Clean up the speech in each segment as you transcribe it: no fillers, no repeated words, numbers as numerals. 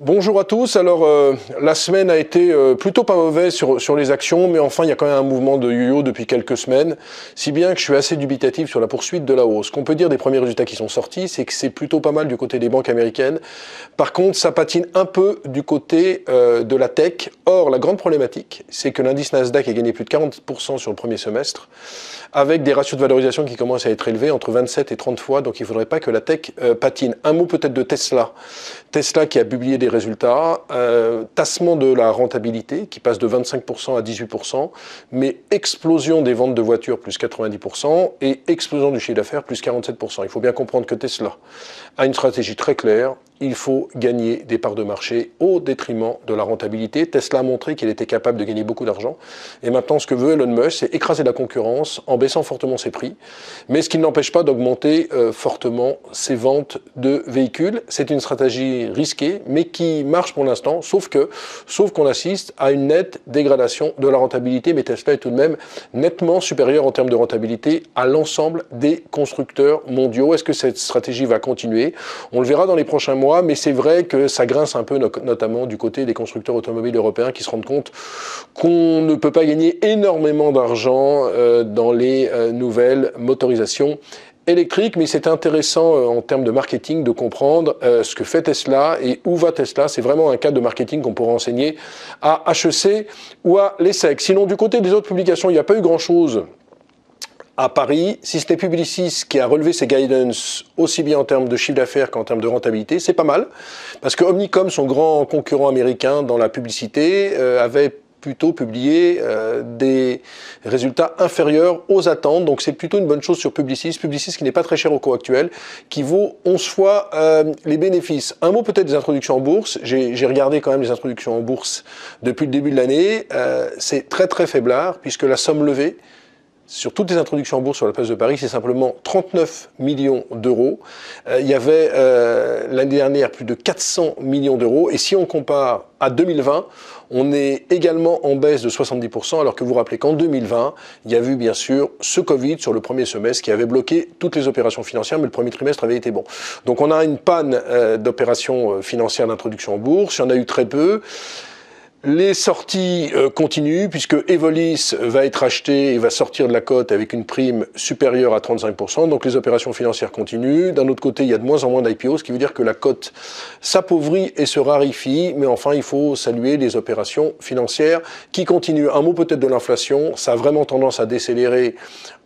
Bonjour à tous. Alors, la semaine a été plutôt pas mauvaise sur les actions, mais enfin, il y a quand même un mouvement de yo-yo depuis quelques semaines, si bien que je suis assez dubitatif sur la poursuite de la hausse. Ce qu'on peut dire des premiers résultats qui sont sortis, c'est que c'est plutôt pas mal du côté des banques américaines. Par contre, ça patine un peu du côté de la tech. Or, la grande problématique, c'est que l'indice Nasdaq a gagné plus de 40% sur le premier semestre, avec des ratios de valorisation qui commencent à être élevés, entre 27 et 30 fois, donc il ne faudrait pas que la tech patine. Un mot peut-être de Tesla. Tesla qui a publié des résultats, tassement de la rentabilité qui passe de 25% à 18%, mais explosion des ventes de voitures plus 90% et explosion du chiffre d'affaires plus 47%. Il faut bien comprendre que Tesla a une stratégie très claire. Il faut gagner des parts de marché au détriment de la rentabilité. Tesla a montré qu'il était capable de gagner beaucoup d'argent. Et maintenant, ce que veut Elon Musk, c'est écraser la concurrence en baissant fortement ses prix, mais ce qui n'empêche pas d'augmenter fortement ses ventes de véhicules. C'est une stratégie risquée, mais qui marche pour l'instant, sauf qu'on assiste à une nette dégradation de la rentabilité. Mais Tesla est tout de même nettement supérieur en termes de rentabilité à l'ensemble des constructeurs mondiaux. Est-ce que cette stratégie va continuer? On le verra dans les prochains mois, mais c'est vrai que ça grince un peu, notamment du côté des constructeurs automobiles européens qui se rendent compte qu'on ne peut pas gagner énormément d'argent dans les nouvelles motorisations électriques. Mais c'est intéressant en termes de marketing de comprendre ce que fait Tesla et où va Tesla. C'est vraiment un cas de marketing qu'on pourra enseigner à HEC ou à l'ESSEC. Sinon, du côté des autres publications, il n'y a pas eu grand-chose à Paris, si ce n'est Publicis qui a relevé ses guidance aussi bien en termes de chiffre d'affaires qu'en termes de rentabilité, c'est pas mal, parce que Omnicom, son grand concurrent américain dans la publicité, avait plutôt publié des résultats inférieurs aux attentes, donc c'est plutôt une bonne chose sur Publicis. Publicis qui n'est pas très cher au cours actuel, qui vaut 11 fois les bénéfices. Un mot peut-être des introductions en bourse. J'ai regardé quand même les introductions en bourse depuis le début de l'année. C'est très très faiblard, puisque la somme levée sur toutes les introductions en bourse sur la place de Paris, c'est simplement 39 millions d'euros. Il y avait l'année dernière plus de 400 millions d'euros. Et si on compare à 2020, on est également en baisse de 70%, alors que vous vous rappelez qu'en 2020, il y a eu bien sûr ce Covid sur le premier semestre qui avait bloqué toutes les opérations financières, mais le premier trimestre avait été bon. Donc on a une panne d'opérations financières d'introduction en bourse, il y en a eu très peu. Les sorties continuent puisque Evolis va être acheté et va sortir de la cote avec une prime supérieure à 35%. Donc les opérations financières continuent. D'un autre côté, il y a de moins en moins d'IPO, ce qui veut dire que la cote s'appauvrit et se raréfie. Mais enfin, il faut saluer les opérations financières qui continuent. Un mot peut-être de l'inflation. Ça a vraiment tendance à décélérer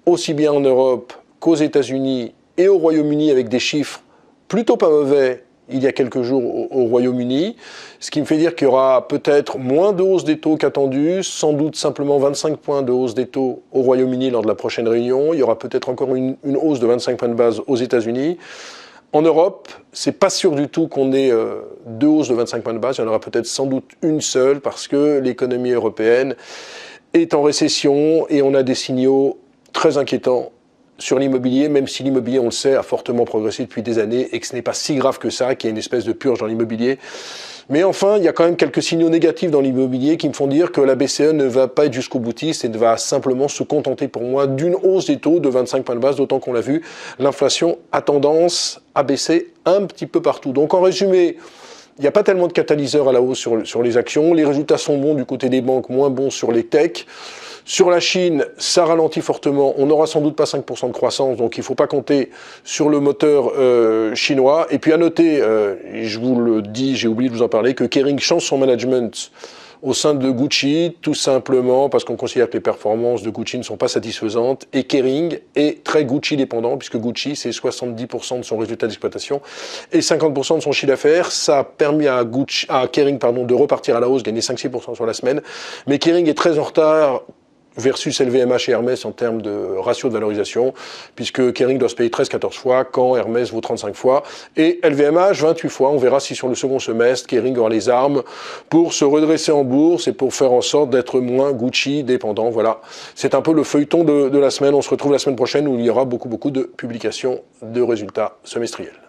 aussi bien en Europe qu'aux États-Unis et au Royaume-Uni avec des chiffres plutôt pas mauvais il y a quelques jours au Royaume-Uni, ce qui me fait dire qu'il y aura peut-être moins de hausse des taux qu'attendu, sans doute simplement 25 points de hausse des taux au Royaume-Uni lors de la prochaine réunion, il y aura peut-être encore une hausse de 25 points de base aux États-Unis. En Europe, c'est pas sûr du tout qu'on ait deux hausses de 25 points de base, il y en aura peut-être sans doute une seule, parce que l'économie européenne est en récession et on a des signaux très inquiétants sur l'immobilier, même si l'immobilier, on le sait, a fortement progressé depuis des années et que ce n'est pas si grave que ça, qu'il y a une espèce de purge dans l'immobilier. Mais enfin, il y a quand même quelques signaux négatifs dans l'immobilier qui me font dire que la BCE ne va pas être jusqu'au boutiste et va simplement se contenter pour moi d'une hausse des taux de 25 points de base, d'autant qu'on l'a vu, l'inflation a tendance à baisser un petit peu partout. Donc en résumé, il n'y a pas tellement de catalyseurs à la hausse sur les actions. Les résultats sont bons du côté des banques, moins bons sur les techs. Sur la Chine, ça ralentit fortement. On n'aura sans doute pas 5% de croissance, donc il ne faut pas compter sur le moteur chinois. Et puis à noter, je vous le dis, j'ai oublié de vous en parler, que Kering change son management au sein de Gucci, tout simplement parce qu'on considère que les performances de Gucci ne sont pas satisfaisantes. Et Kering est très Gucci dépendant, puisque Gucci, c'est 70% de son résultat d'exploitation et 50% de son chiffre d'affaires. Ça a permis à Kering de repartir à la hausse, gagner 5-6% sur la semaine. Mais Kering est très en retard versus LVMH et Hermès en termes de ratio de valorisation, puisque Kering doit se payer 13-14 fois, quand Hermès vaut 35 fois, et LVMH 28 fois. On verra si sur le second semestre, Kering aura les armes pour se redresser en bourse et pour faire en sorte d'être moins Gucci dépendant. Voilà, c'est un peu le feuilleton de la semaine. On se retrouve la semaine prochaine où il y aura beaucoup de publications de résultats semestriels.